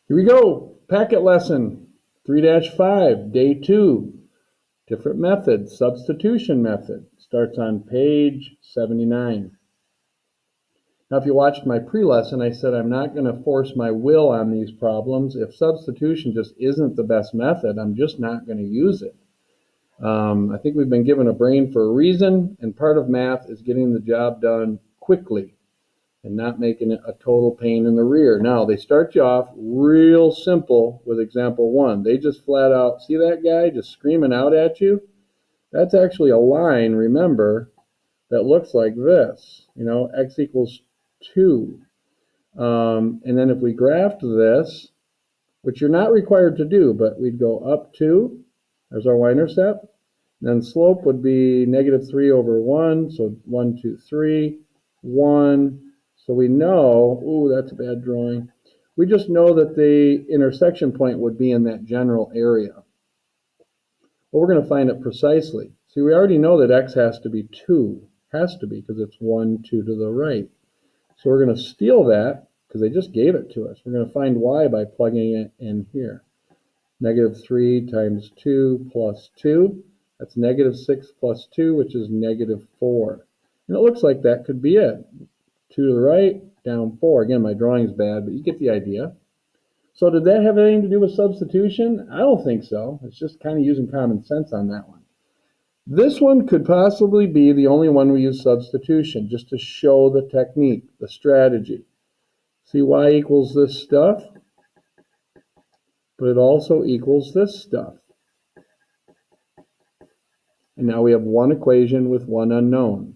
Here we go. Packet lesson 3-5, day 2. Different method, substitution method. Starts on page 79. Now, if you watched my pre-lesson, I said I'm not going to force my will on these problems. If substitution just isn't the best method, I'm just not going to use it. I think we've been given a brain for a reason, and part of math is getting the job done quickly and not making it a total pain in the rear. Now, they start you off real simple with example 1. They just flat out, see that guy just screaming out at you? That's actually a line, remember, that looks like this, x equals 2. And then if we graphed this, which you're not required to do, but we'd go up 2, there's our y-intercept. Then slope would be -3 over 1, so 1, 2, 3, 1. So we know, ooh, that's a bad drawing. We just know that the intersection point would be in that general area. Well, we're going to find it precisely. See, we already know that x has to be 2. Has to be, because it's 1, 2 to the right. So we're going to steal that, because they just gave it to us. We're going to find y by plugging it in here. -3 times 2 plus 2. That's -6 plus 2, which is -4. And it looks like that could be it. 2 to the right, down 4. Again, my drawing's bad, but you get the idea. So did that have anything to do with substitution? I don't think so. It's just kind of using common sense on that one. This one could possibly be the only one we use substitution, just to show the technique, the strategy. See, y equals this stuff, but it also equals this stuff. And now we have one equation with one unknown.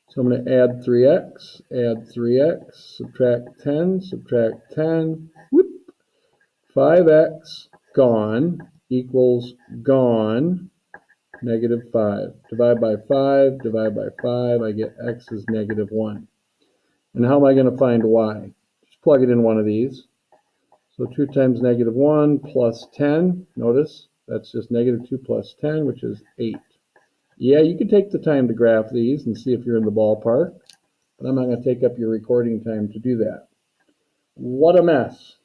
So I'm going to add 3x, subtract 10, whoop, 5x gone equals gone, -5. Divide by 5, I get x is -1. And how am I going to find y? Just plug it in one of these. So 2 times -1 plus 10, notice, that's just -2 plus 10, which is 8. Yeah, you can take the time to graph these and see if you're in the ballpark, but I'm not going to take up your recording time to do that. What a mess.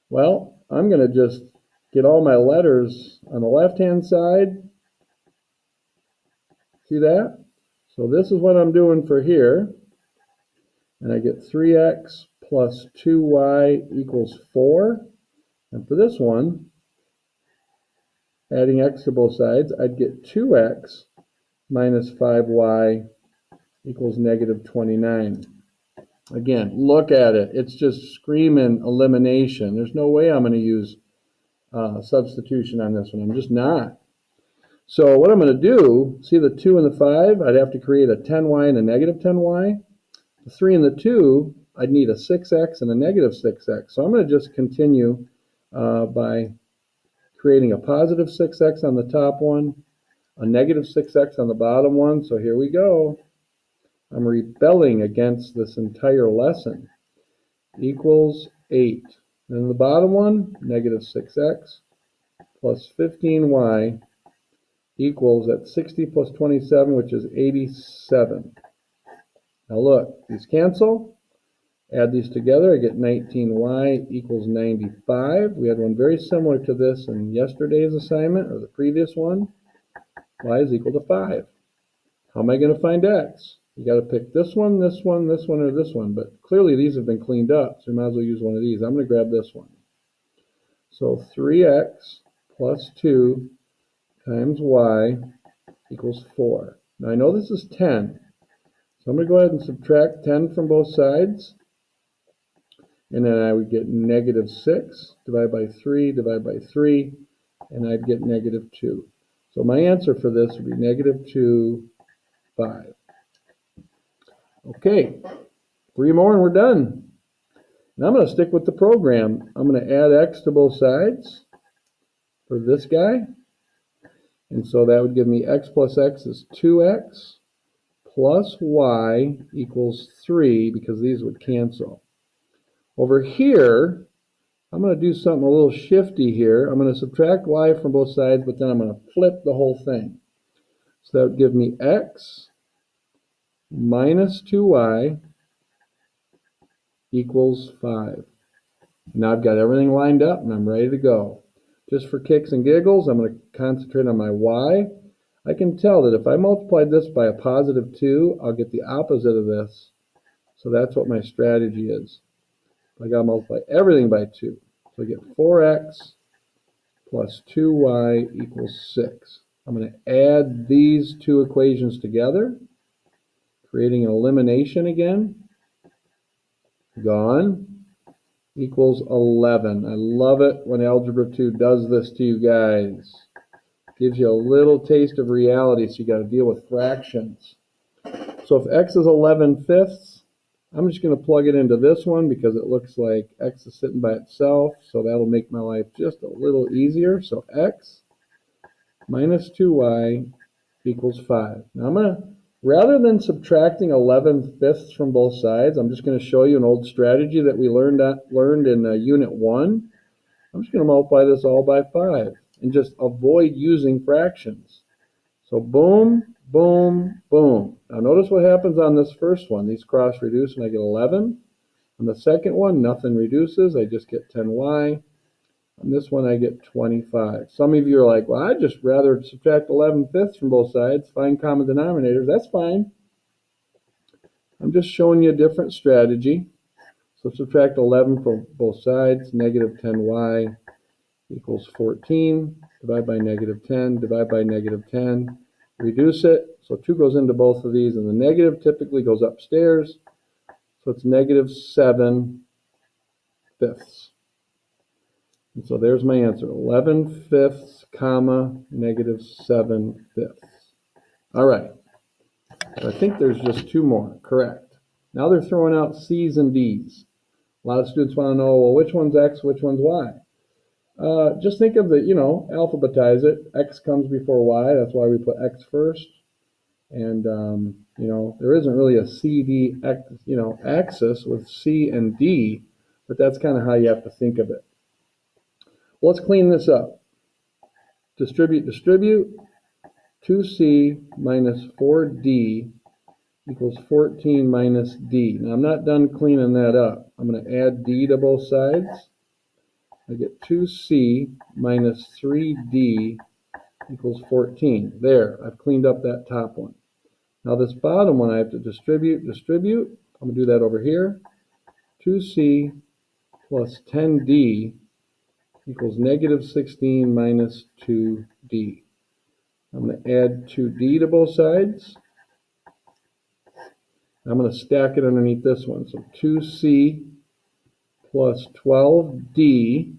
Well, I'm going to just get all my letters on the left-hand side. See that? So this is what I'm doing for here. And I get 3x plus 2y equals 4. And for this one, adding x to both sides, I'd get 2x minus 5y equals -29. Again, look at it. It's just screaming elimination. There's no way I'm going to use substitution on this one. I'm just not. So what I'm going to do, see the 2 and the 5, I'd have to create a 10y and a -10y. The 3 and the 2, I'd need a 6x and a -6x. So I'm going to just continue by creating a positive 6x on the top one, a -6x on the bottom one. So here we go. I'm rebelling against this entire lesson. Equals 8. Then the bottom one, -6x plus 15y equals at 60 plus 27, which is 87. Now look, these cancel. Add these together, I get 19y equals 95. We had one very similar to this in yesterday's assignment, or the previous one. Y is equal to 5. How am I going to find x? You got to pick this one, this one, this one, or this one. But clearly these have been cleaned up, so you might as well use one of these. I'm going to grab this one. So 3x plus 2 times y equals 4. Now I know this is 10. So I'm going to go ahead and subtract 10 from both sides. And then I would get -6, divide by 3, and I'd get -2. So my answer for this would be -2, 5. Okay, 3 more and we're done. Now I'm going to stick with the program. I'm going to add x to both sides for this guy. And so that would give me x plus x is 2x plus y equals 3, because these would cancel. Over here, I'm going to do something a little shifty here. I'm going to subtract y from both sides, but then I'm going to flip the whole thing. So that would give me x minus 2y equals 5. Now I've got everything lined up and I'm ready to go. Just for kicks and giggles, I'm going to concentrate on my y. I can tell that if I multiplied this by a positive 2, I'll get the opposite of this. So that's what my strategy is. I got to multiply everything by 2. So I get 4x plus 2y equals 6. I'm going to add these two equations together, creating an elimination again. Gone. Equals 11. I love it when Algebra 2 does this to you guys. Gives you a little taste of reality, so you got to deal with fractions. So if x is 11/5, I'm just going to plug it into this one because it looks like x is sitting by itself, so that'll make my life just a little easier. So x minus 2y equals 5. Now I'm going to, rather than subtracting 11/5 from both sides, I'm just going to show you an old strategy that we learned in Unit 1. I'm just going to multiply this all by 5 and just avoid using fractions. So boom, boom, boom. Now notice what happens on this first one. These cross reduce and I get 11. On the second one, nothing reduces. I just get 10y. On this one, I get 25. Some of you are like, well, I'd just rather subtract 11/5 from both sides, find common denominators. That's fine. I'm just showing you a different strategy. So subtract 11 from both sides. Negative 10y equals 14. Divide by negative 10. Divide by negative 10. Reduce it. So 2 goes into both of these, and the negative typically goes upstairs. So it's negative 7/5. And so there's my answer, 11/5, comma, negative 7/5. All right. So I think there's just 2 more. Correct. Now they're throwing out C's and D's. A lot of students want to know, well, which one's X, which one's Y? Just think of the, alphabetize it. X comes before Y. That's why we put X first. And, there isn't really a C, D, X, axis with C and D, but that's kind of how you have to think of it. Let's clean this up. Distribute. 2c minus 4d equals 14 minus d. Now, I'm not done cleaning that up. I'm going to add d to both sides. I get 2c minus 3d equals 14. There, I've cleaned up that top one. Now, this bottom one I have to distribute. I'm going to do that over here. 2c plus 10d equals negative 16 minus 2d. I'm going to add 2d to both sides. I'm going to stack it underneath this one. So 2c plus 12d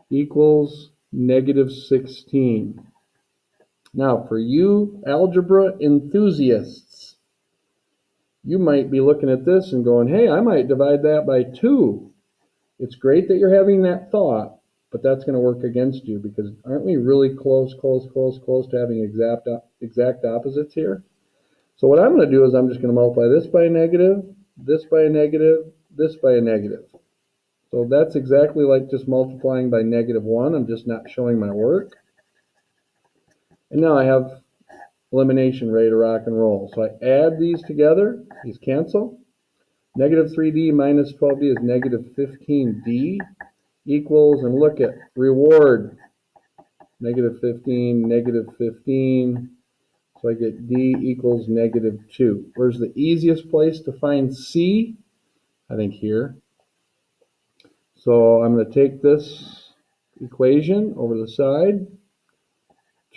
equals negative 16. Now, for you algebra enthusiasts, you might be looking at this and going, hey, I might divide that by 2. It's great that you're having that thought, but that's going to work against you because aren't we really close to having exact opposites here? So what I'm going to do is I'm just going to multiply this by a negative, this by a negative, this by a negative. So that's exactly like just multiplying by -1. I'm just not showing my work. And now I have elimination, ready to rock and roll. So I add these together. These cancel. Negative 3d minus 12d is negative 15d equals, and look at reward, negative 15, negative 15. So I get d equals negative 2. Where's the easiest place to find c? I think here. So I'm going to take this equation over the side.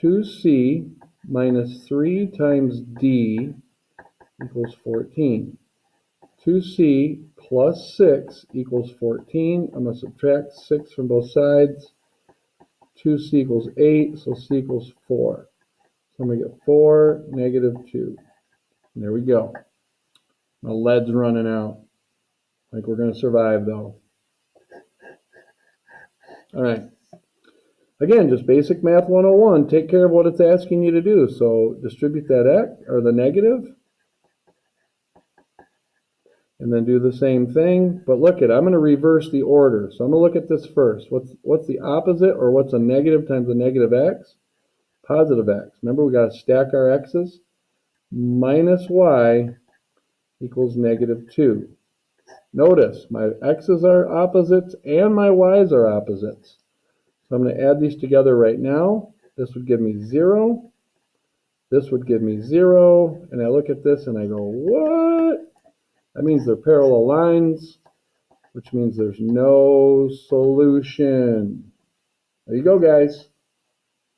2c minus 3 times d equals 14. 2c plus 6 equals 14. I'm going to subtract 6 from both sides. 2c equals 8, so c equals 4. So I'm going to get 4, negative 2. And there we go. My lead's running out. I think we're going to survive, though. All right. Again, just basic math 101. Take care of what it's asking you to do. So distribute that x, or the negative. And then do the same thing. But look at, I'm going to reverse the order. So I'm going to look at this first. What's the opposite, or what's a negative times a negative x? Positive x. Remember, we got to stack our x's. Minus y equals negative 2. Notice my x's are opposites and my y's are opposites. So I'm going to add these together right now. This would give me 0. This would give me 0. And I look at this and I go, what? That means they're parallel lines, which means there's no solution. There you go, guys.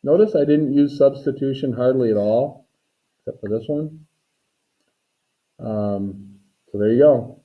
Notice I didn't use substitution hardly at all, except for this one. So there you go.